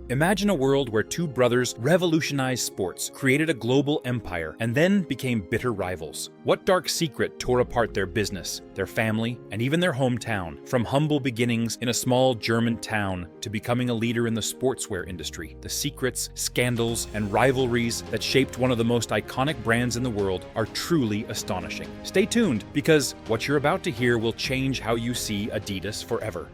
Imagine a world where two brothers revolutionized sports, created a global empire, and then became bitter rivals. What dark secret tore apart their business, their family, and even their hometown? From humble beginnings in a small German town to becoming a leader in the sportswear industry, the secrets, scandals, and rivalries that shaped one of the most iconic brands in the world are truly astonishing. Stay tuned, because what you're about to hear will change how you see Adidas forever.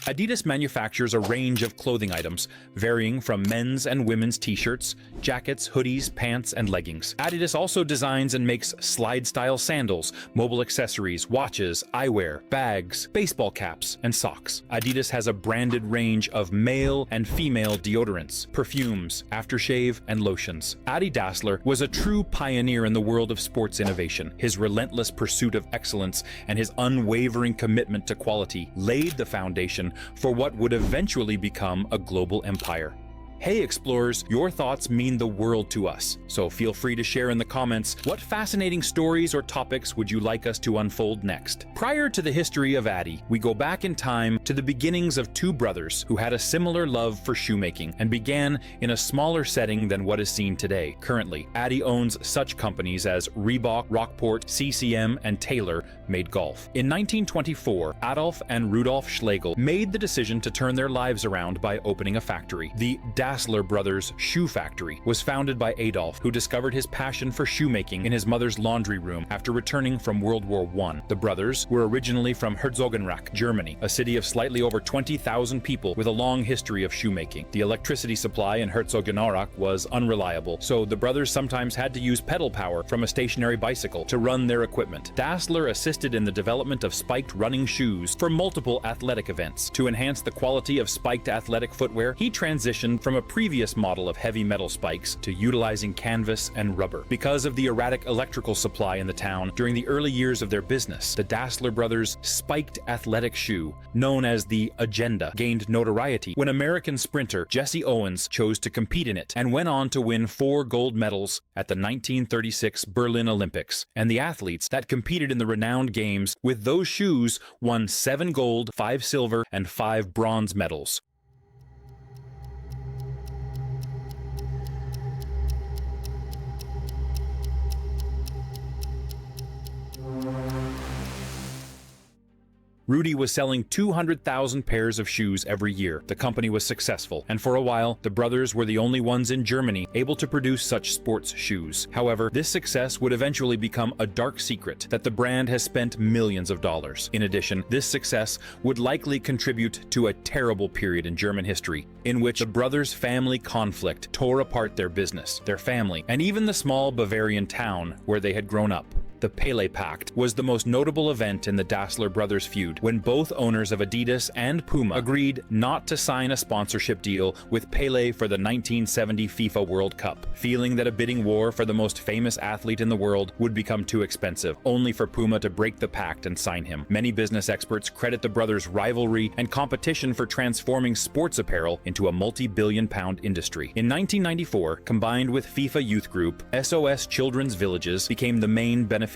Adidas manufactures a range of clothing items, varying from men's and women's t-shirts, jackets, hoodies, pants, and leggings. Adidas also designs and makes slide-style sandals, mobile accessories, watches, eyewear, bags, baseball caps, and socks. Adidas has a branded range of male and female deodorants, perfumes, aftershave, and lotions. Adi Dassler was a true pioneer in the world of sports innovation. His relentless pursuit of excellence and his unwavering commitment to quality laid the foundation for what would eventually become a global empire. Hey explorers, your thoughts mean the world to us, so feel free to share in the comments what fascinating stories or topics would you like us to unfold next. Prior to the history of Adi, we go back in time to the beginnings of two brothers who had a similar love for shoemaking and began in a smaller setting than what is seen today. Currently, Adi owns such companies as Reebok, Rockport, CCM, and Taylor Made Golf. In 1924, Adolf and Rudolf Schlegel made the decision to turn their lives around by opening a factory. The Dassler Brothers Shoe Factory was founded by Adolf, who discovered his passion for shoemaking in his mother's laundry room after returning from World War I. The brothers were originally from Herzogenrath, Germany, a city of slightly over 20,000 people with a long history of shoemaking. The electricity supply in Herzogenrath was unreliable, so the brothers sometimes had to use pedal power from a stationary bicycle to run their equipment. Dassler assisted in the development of spiked running shoes for multiple athletic events. To enhance the quality of spiked athletic footwear, he transitioned from a previous model of heavy metal spikes to utilizing canvas and rubber. Because of the erratic electrical supply in the town during the early years of their business, the Dassler brothers' spiked athletic shoe, known as the Agenda, gained notoriety when American sprinter Jesse Owens chose to compete in it and went on to win 4 gold medals at the 1936 Berlin Olympics. And the athletes that competed in the renowned games with those shoes won 7 gold, 5 silver, and 5 bronze medals. Rudy was selling 200,000 pairs of shoes every year. The company was successful, and for a while, the brothers were the only ones in Germany able to produce such sports shoes. However, this success would eventually become a dark secret that the brand has spent millions of dollars. In addition, this success would likely contribute to a terrible period in German history, in which the brothers' family conflict tore apart their business, their family, and even the small Bavarian town where they had grown up. The Pele Pact was the most notable event in the Dassler brothers' feud, when both owners of Adidas and Puma agreed not to sign a sponsorship deal with Pele for the 1970 FIFA World Cup, feeling that a bidding war for the most famous athlete in the world would become too expensive, only for Puma to break the pact and sign him. Many business experts credit the brothers' rivalry and competition for transforming sports apparel into a multi-billion-pound industry. In 1994, combined with FIFA Youth Group, SOS Children's Villages became the main beneficiary.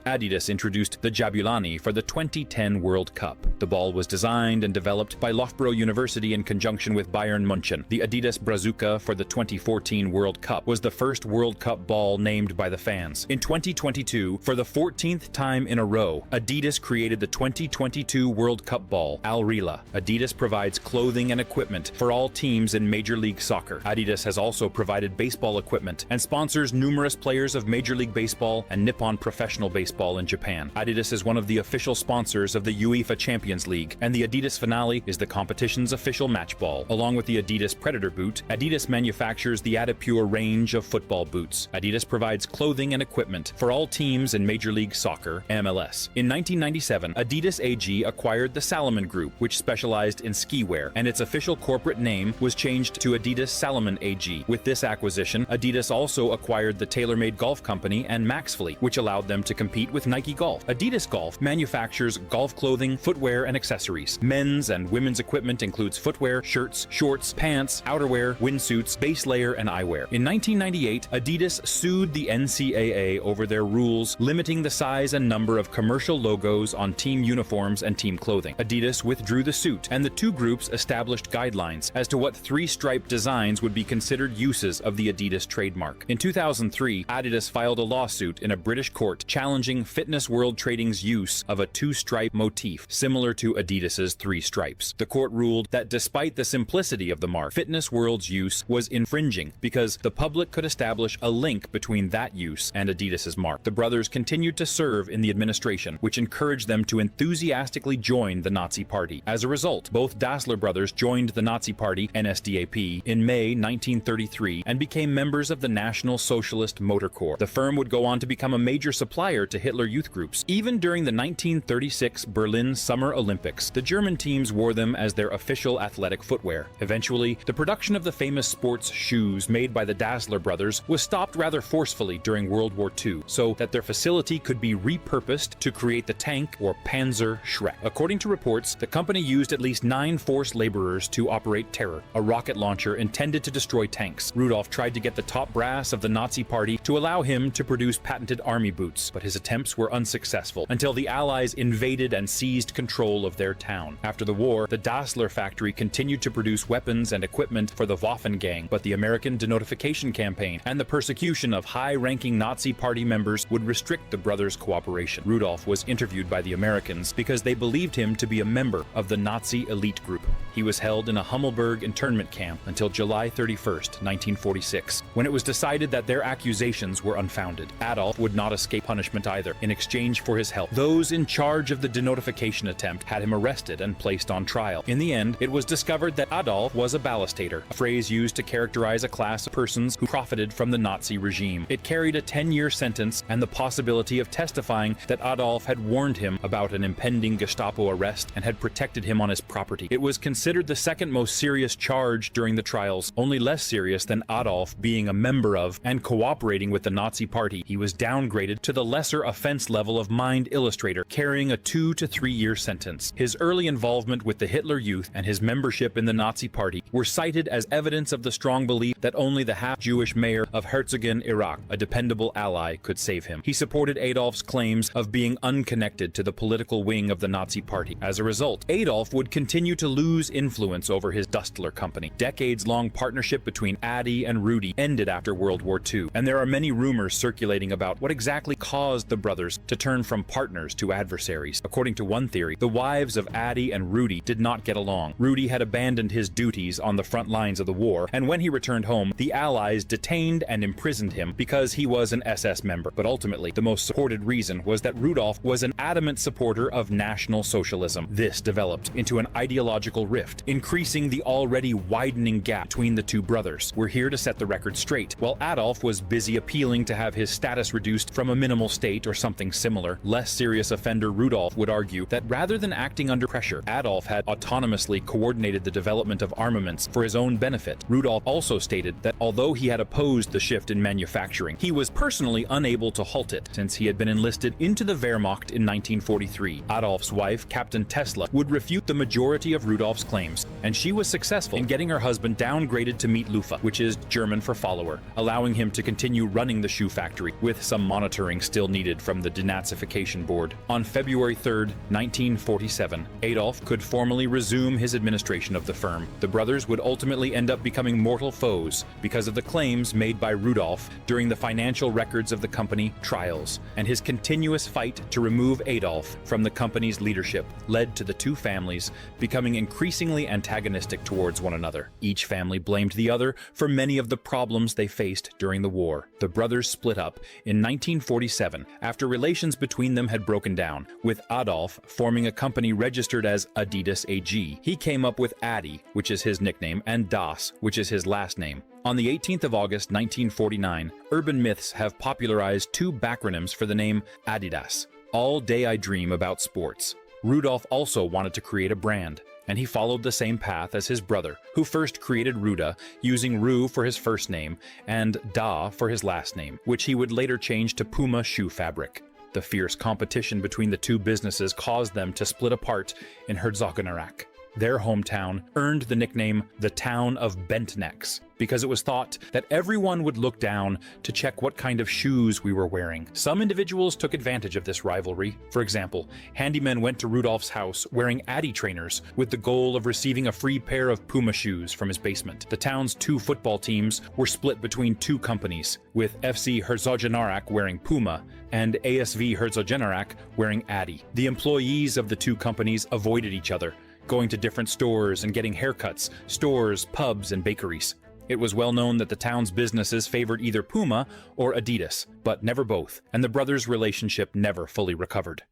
Adidas introduced the Jabulani for the 2010 World Cup. The ball was designed and developed by Loughborough University in conjunction with Bayern München. The Adidas Brazuca for the 2014 World Cup was the first World Cup ball named by the fans. In 2022, for the 14th time in a row, Adidas created the 2022 World Cup ball, Al Rila. Adidas provides clothing and equipment for all teams in Major League Soccer. Adidas has also provided baseball equipment and sponsors numerous players of Major League Baseball and Nippon Professional Baseball in Japan. Adidas is one of the official sponsors of the UEFA Champions League, and the Adidas Finale is the competition's official match ball. Along with the Adidas Predator boot, Adidas manufactures the Adipure range of football boots. Adidas provides clothing and equipment for all teams in Major League Soccer, MLS. In 1997, Adidas AG acquired the Salomon Group, which specialized in ski wear, and its official corporate name was changed to Adidas Salomon AG. With this acquisition, Adidas also acquired the TaylorMade Golf Company and Maxfli, which allowed allowed them to compete with Nike Golf. Adidas Golf manufactures golf clothing, footwear, and accessories. Men's and women's equipment includes footwear, shirts, shorts, pants, outerwear, windsuits, base layer, and eyewear. In 1998, Adidas sued the NCAA over their rules limiting the size and number of commercial logos on team uniforms and team clothing. Adidas withdrew the suit, and the two groups established guidelines as to what three-stripe designs would be considered uses of the Adidas trademark. In 2003, Adidas filed a lawsuit in a British court challenging Fitness World Trading's use of a two-stripe motif, similar to Adidas's three stripes. The court ruled that despite the simplicity of the mark, Fitness World's use was infringing because the public could establish a link between that use and Adidas's mark. The brothers continued to serve in the administration, which encouraged them to enthusiastically join the Nazi Party. As a result, both Dassler brothers joined the Nazi Party, NSDAP, in May 1933 and became members of the National Socialist Motor Corps. The firm would go on to become a major supplier to Hitler Youth groups. Even during the 1936 Berlin Summer Olympics, the German teams wore them as their official athletic footwear. Eventually, the production of the famous sports shoes made by the Dassler brothers was stopped rather forcefully during World War II, so that their facility could be repurposed to create the tank or Panzer Schreck. According to reports, the company used at least 9 forced laborers to operate Terror, a rocket launcher intended to destroy tanks. Rudolf tried to get the top brass of the Nazi Party to allow him to produce patented army boots, but his attempts were unsuccessful until the Allies invaded and seized control of their town. After the war, the Dassler factory continued to produce weapons and equipment for the Waffen Gang, but the American denotification campaign and the persecution of high-ranking Nazi Party members would restrict the brothers' cooperation. Rudolf was interviewed by the Americans because they believed him to be a member of the Nazi elite group. He was held in a Hummelberg internment camp until July 31st, 1946, when it was decided that their accusations were unfounded. Adolf would not escape punishment either, in exchange for his help. Those in charge of the denotification attempt had him arrested and placed on trial. In the end, it was discovered that Adolf was a ballistator, a phrase used to characterize a class of persons who profited from the Nazi regime. It carried a 10-year sentence and the possibility of testifying that Adolf had warned him about an impending Gestapo arrest and had protected him on his property. It was considered the second most serious charge during the trials, only less serious than Adolf being a member of and cooperating with the Nazi Party. He was downgraded to the lesser offense level of mind illustrator, carrying a 2 to 3 year sentence. His early involvement with the Hitler Youth and his membership in the Nazi Party were cited as evidence of the strong belief that only the half-Jewish mayor of Herzogen, Iraq, a dependable ally, could save him. He supported Adolf's claims of being unconnected to the political wing of the Nazi Party. As a result, Adolf would continue to lose influence over his Dassler company. Decades-long partnership between Adi and Rudy ended after World War II, and there are many rumors circulating about what exactly caused the brothers to turn from partners to adversaries. According to one theory, the wives of Adi and Rudy did not get along. Rudy had abandoned his duties on the front lines of the war, and when he returned home, the Allies detained and imprisoned him because he was an SS member. But ultimately, the most supported reason was that Rudolf was an adamant supporter of National Socialism. This developed into an ideological rift, increasing the already widening gap between the two brothers. We're here to set the record straight. While Adolf was busy appealing to have his status reduced from a minimal state or something similar, less serious offender Rudolf would argue that rather than acting under pressure, Adolf had autonomously coordinated the development of armaments for his own benefit. Rudolf also stated that although he had opposed the shift in manufacturing, he was personally unable to halt it since he had been enlisted into the Wehrmacht in 1943. Adolf's wife, Captain Tesla, would refute the majority of Rudolf's claims, and she was successful in getting her husband downgraded to Mietlufe, which is German for follower, allowing him to continue running the shoe factory, with some monitoring still needed from the denazification board. On February 3, 1947, Adolf could formally resume his administration of the firm. The brothers would ultimately end up becoming mortal foes because of the claims made by Rudolf during the financial records of the company trials, and his continuous fight to remove Adolf from the company's leadership led to the two families becoming increasingly antagonistic towards one another. Each family blamed the other for many of the problems they faced during the war. The brothers split up in 1947 after relations between them had broken down, with Adolf forming a company registered as Adidas AG. He came up with Adi, which is his nickname, and Das, which is his last name. On the 18th of August 1949, urban myths have popularized two backronyms for the name Adidas. All day I dream about sports. Rudolf also wanted to create a brand, and he followed the same path as his brother, who first created Ruda, using Ru for his first name and Da for his last name, which he would later change to Puma shoe fabric. The fierce competition between the two businesses caused them to split apart in Herzogenaurach. Their hometown earned the nickname the Town of Bent Necks because it was thought that everyone would look down to check what kind of shoes we were wearing. Some individuals took advantage of this rivalry. For example, handymen went to Rudolph's house wearing Adi trainers with the goal of receiving a free pair of Puma shoes from his basement. The town's two football teams were split between two companies, with FC Herzogenaurach wearing Puma and ASV Herzogenaurach wearing Adi. The employees of the two companies avoided each other, going to different stores and getting haircuts, stores, pubs, and bakeries. It was well known that the town's businesses favored either Puma or Adidas, but never both, and the brothers' relationship never fully recovered.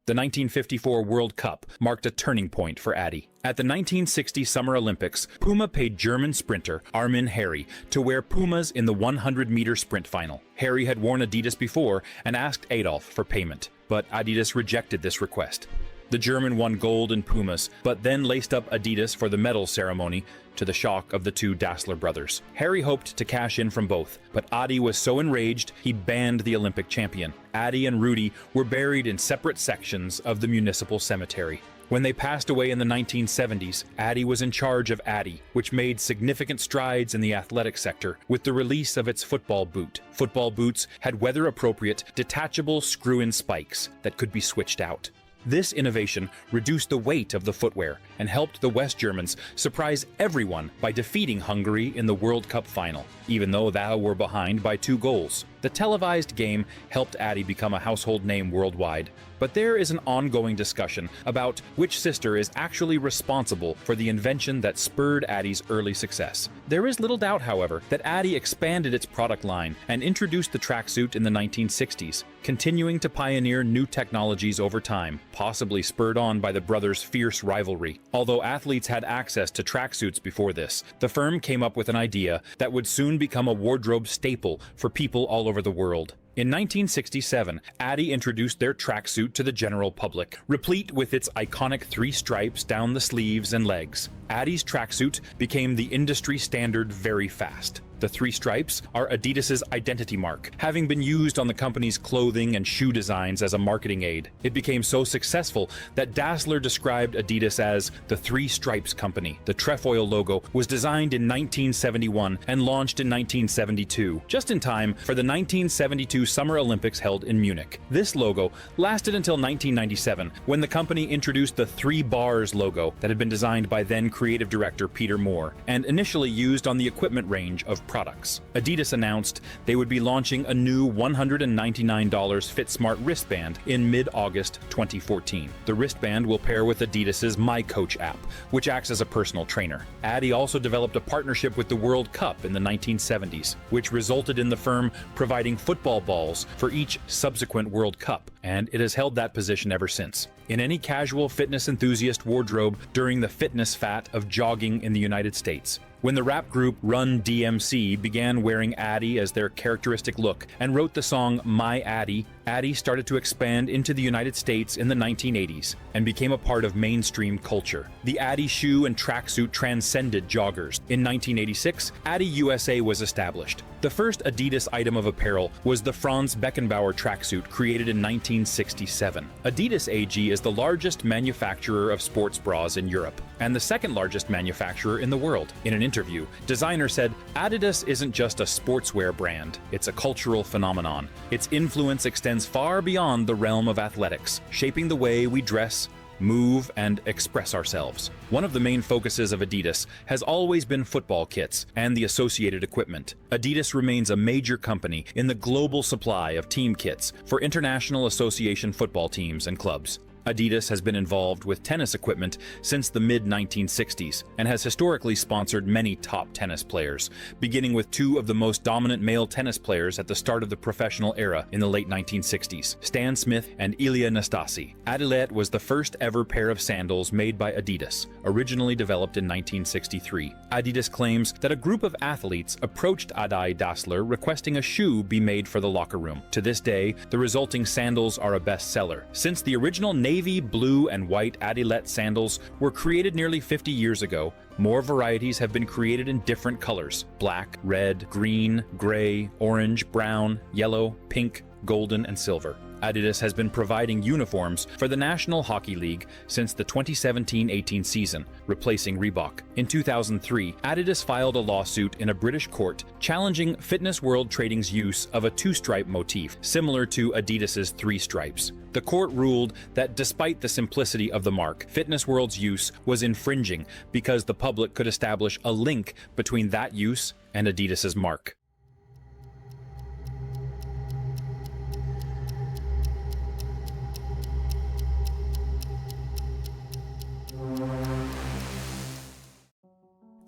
The 1954 World Cup marked a turning point for Adi. At the 1960 Summer Olympics, Puma paid German sprinter Armin Harry to wear Pumas in the 100-meter sprint final. Harry had worn Adidas before and asked Adolf for payment, but Adidas rejected this request. The German won gold in Pumas, but then laced up Adidas for the medal ceremony, to the shock of the two Dassler brothers. Harry hoped to cash in from both, but Adi was so enraged he banned the Olympic champion. Adi and Rudy were buried in separate sections of the municipal cemetery. When they passed away in the 1970s, Adi was in charge of Adi, which made significant strides in the athletic sector with the release of its football boot. Football boots had weather-appropriate, detachable screw-in spikes that could be switched out. This innovation reduced the weight of the footwear and helped the West Germans surprise everyone by defeating Hungary in the World Cup final, even though they were behind by 2 goals. The televised game helped Adi become a household name worldwide, but there is an ongoing discussion about which sister is actually responsible for the invention that spurred Adi's early success. There is little doubt, however, that Adi expanded its product line and introduced the tracksuit in the 1960s, continuing to pioneer new technologies over time, possibly spurred on by the brothers' fierce rivalry. Although athletes had access to tracksuits before this, the firm came up with an idea that would soon become a wardrobe staple for people all over the world. In 1967, Adi introduced their tracksuit to the general public, replete with its iconic 3 stripes down the sleeves and legs. Adi's tracksuit became the industry standard very fast. The 3 stripes are Adidas's identity mark, having been used on the company's clothing and shoe designs as a marketing aid. It became so successful that Dassler described Adidas as the 3 Stripes Company. The trefoil logo was designed in 1971 and launched in 1972, just in time for the 1972 Summer Olympics held in Munich. This logo lasted until 1997, when the company introduced the 3 Bars logo that had been designed by then creative director Peter Moore, and initially used on the equipment range of products. Adidas announced they would be launching a new $199 FitSmart wristband in mid-August 2014. The wristband will pair with Adidas's My Coach app, which acts as a personal trainer. Adi also developed a partnership with the World Cup in the 1970s, which resulted in the firm providing football balls for each subsequent World Cup, and it has held that position ever since. In any casual fitness enthusiast wardrobe during the fitness fad of jogging in the United States. When the rap group Run DMC began wearing Adi as their characteristic look and wrote the song My Adi, Adi started to expand into the United States in the 1980s and became a part of mainstream culture. The Adi shoe and tracksuit transcended joggers. In 1986, Adi USA was established. The first Adidas item of apparel was the Franz Beckenbauer tracksuit created in 1967. Adidas AG is the largest manufacturer of sports bras in Europe and the second largest manufacturer in the world. In an interview, designer said, "Adidas isn't just a sportswear brand, it's a cultural phenomenon. Its influence extends far beyond the realm of athletics, shaping the way we dress, move, and express ourselves." One of the main focuses of Adidas has always been football kits and the associated equipment. Adidas remains a major company in the global supply of team kits for international association football teams and clubs. Adidas has been involved with tennis equipment since the mid-1960s and has historically sponsored many top tennis players, beginning with 2 of the most dominant male tennis players at the start of the professional era in the late 1960s, Stan Smith and Ilia Nastase. Adilette was the first ever pair of sandals made by Adidas, originally developed in 1963. Adidas claims that a group of athletes approached Adi Dassler requesting a shoe be made for the locker room. To this day, the resulting sandals are a bestseller. Since the original navy, blue, and white Adidas sandals were created nearly 50 years ago, more varieties have been created in different colors: black, red, green, gray, orange, brown, yellow, pink, golden, and silver. Adidas has been providing uniforms for the National Hockey League since the 2017-18 season, replacing Reebok. In 2003, Adidas filed a lawsuit in a British court challenging Fitness World Trading's use of a two-stripe motif, similar to Adidas's three stripes. The court ruled that despite the simplicity of the mark, Fitness World's use was infringing because the public could establish a link between that use and Adidas's mark.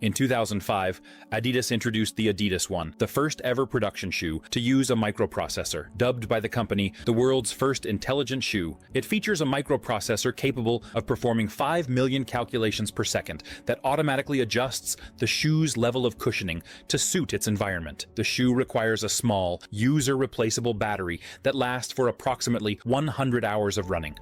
In 2005, Adidas introduced the Adidas One, the first ever production shoe to use a microprocessor, dubbed by the company the world's first intelligent shoe. It features a microprocessor capable of performing 5 million calculations per second that automatically adjusts the shoe's level of cushioning to suit its environment. The shoe requires a small, user-replaceable battery that lasts for approximately 100 hours of running.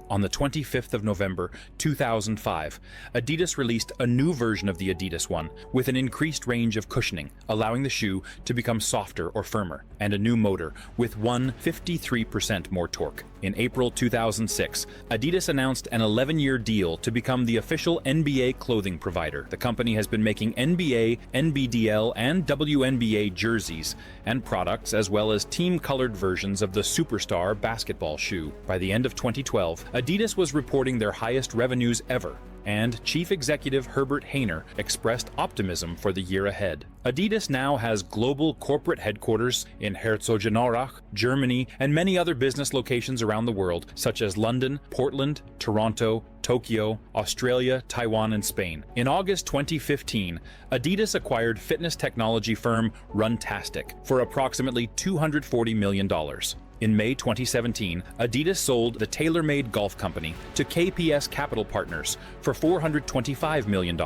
On the 25th of November 2005, Adidas released a new version of the Adidas One with an increased range of cushioning, allowing the shoe to become softer or firmer, and a new motor with 153% more torque. In April 2006, Adidas announced an 11-year deal to become the official NBA clothing provider. The company has been making NBA, NBDL, and WNBA jerseys and products, as well as team-colored versions of the Superstar basketball shoe. By the end of 2012, Adidas was reporting their highest revenues ever, and Chief Executive Herbert Hainer expressed optimism for the year ahead. Adidas now has global corporate headquarters in Herzogenaurach, Germany, and many other business locations around the world, such as London, Portland, Toronto, Tokyo, Australia, Taiwan, and Spain. In August 2015, Adidas acquired fitness technology firm Runtastic for approximately $240 million. In May 2017, Adidas sold the TaylorMade Golf Company to KPS Capital Partners for $425 million.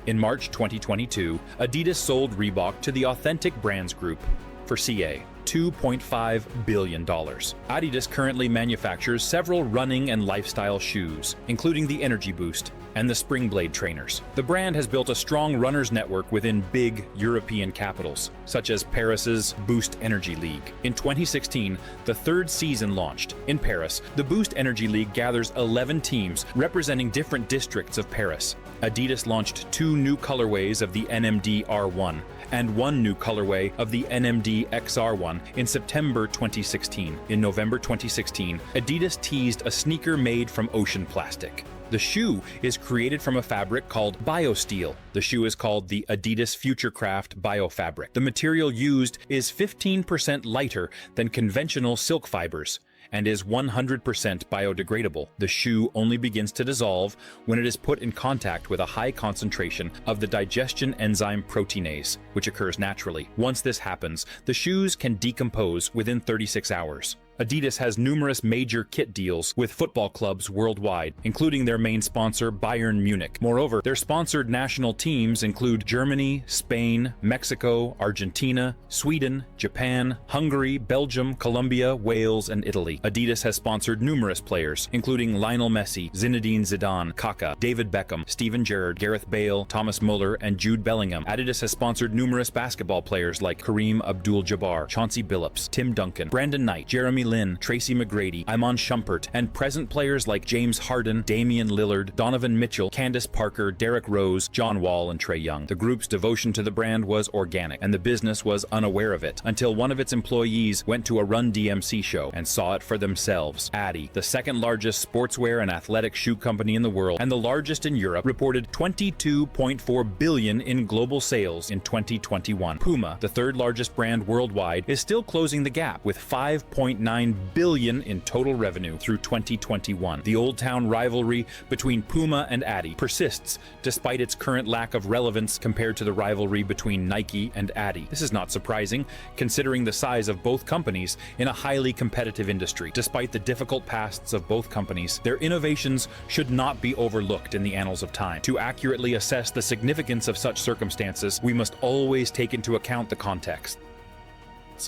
In March 2022, Adidas sold Reebok to the Authentic Brands Group for CA $2.5 billion. Adidas currently manufactures several running and lifestyle shoes, including the Energy Boost and the Springblade trainers. The brand has built a strong runners network within big European capitals, such as Paris's Boost Energy League. In 2016, the third season launched. In Paris, the Boost Energy League gathers 11 teams representing different districts of Paris. Adidas launched 2 new colorways of the NMD R1 and 1 new colorway of the NMD XR1 in September 2016. In November 2016, Adidas teased a sneaker made from ocean plastic. The shoe is created from a fabric called BioSteel. The shoe is called the Adidas Futurecraft Biofabric. The material used is 15% lighter than conventional silk fibers and is 100% biodegradable. The shoe only begins to dissolve when it is put in contact with a high concentration of the digestion enzyme proteinase, which occurs naturally. Once this happens, the shoes can decompose within 36 hours. Adidas has numerous major kit deals with football clubs worldwide, including their main sponsor, Bayern Munich. Moreover, their sponsored national teams include Germany, Spain, Mexico, Argentina, Sweden, Japan, Hungary, Belgium, Colombia, Wales, and Italy. Adidas has sponsored numerous players, including Lionel Messi, Zinedine Zidane, Kaká, David Beckham, Steven Gerrard, Gareth Bale, Thomas Muller, and Jude Bellingham. Adidas has sponsored numerous basketball players like Kareem Abdul-Jabbar, Chauncey Billups, Tim Duncan, Brandon Knight, Jeremy Lin, Tracy McGrady, Iman Shumpert, and present players like James Harden, Damian Lillard, Donovan Mitchell, Candace Parker, Derrick Rose, John Wall, and Trae Young. The group's devotion to the brand was organic, and the business was unaware of it until one of its employees went to a Run DMC show and saw it for themselves. Adi, the second largest sportswear and athletic shoe company in the world and the largest in Europe, reported $22.4 billion in global sales in 2021. Puma, the third largest brand worldwide, is still closing the gap with $5.9 billion in total revenue through 2021. The Old Town rivalry between Puma and Adi persists despite its current lack of relevance compared to the rivalry between Nike and Adi. This is not surprising, considering the size of both companies in a highly competitive industry. Despite the difficult pasts of both companies, their innovations should not be overlooked in the annals of time. To accurately assess the significance of such circumstances, we must always take into account the context.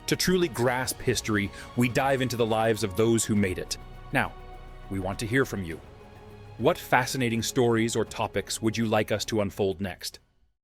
To truly grasp history, we dive into the lives of those who made it. Now, We want to hear from you. What fascinating stories or topics would you like us to unfold next?